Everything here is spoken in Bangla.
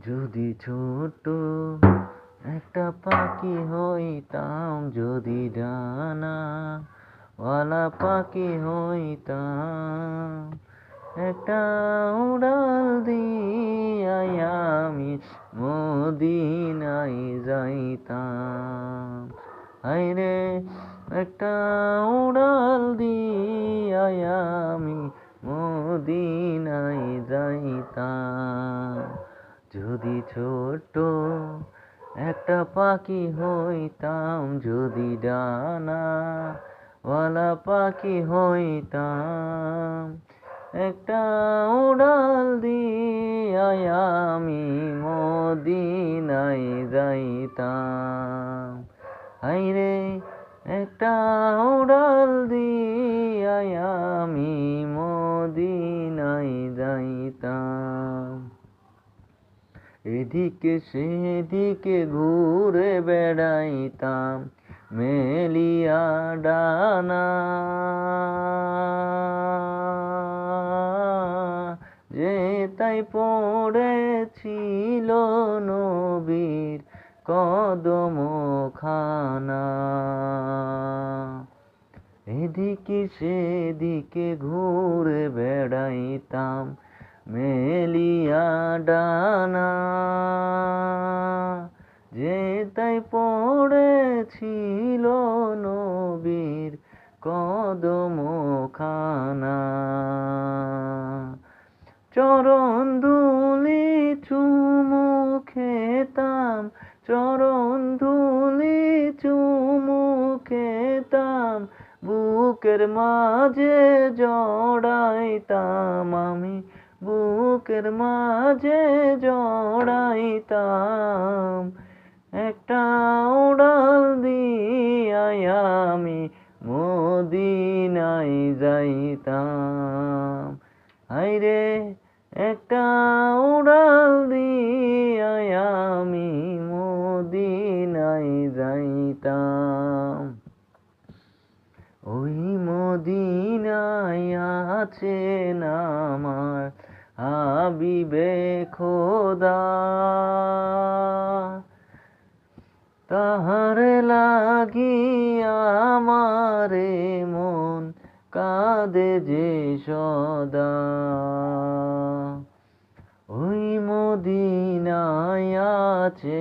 যদি ছোট্ট একটা পাখি হইতাম, যদি ডানাওয়ালা পাখি হইতাম, একটা উড়াল দিয়াই আমি মদিনায় যাইতাম। হায়রে একটা উড়াল দিয়াই আমি মদিনায় যাইতাম। যদি ছোট্ট একটা পাখি হইতাম, যদি ডানাওয়ালা পাখি হইতাম, একটা উড়াল দিয়াই আমি মদিনায় যাইতাম। হায়রে একটা উড়াল দিয়াই আমি মদিনায় যাইতাম। এদিকে সেদিকে ঘুরে বেড়াইতাম মেলিয়া ডানা, যেথায় পড়েছিল নবীর কদমখানা। এদিকে সেদিকে ঘুরে বেড়াইতাম মেলিয়া ডানা, যেথায় পড়েছিল নবীর কদমখানা। চরণ ধুলি চুমু খেতাম, চরণ ধুলি চুমু খেতাম, বুকের মাঝে জড়াইতাম আমি, বুকের মাঝে জড়াইতাম। একটা উড়াল দিয়াই আমি মদিনায় যাইতাম। হায়রে একটা উড়াল দিয়াই আমি মদিনায় যাইতাম। ওই মদিনায় আছেন আমার হাবিবে খোদা, তাহার লাগিয়া আমারে মন কাঁদে যে সদা। ওই মদিনায় আছে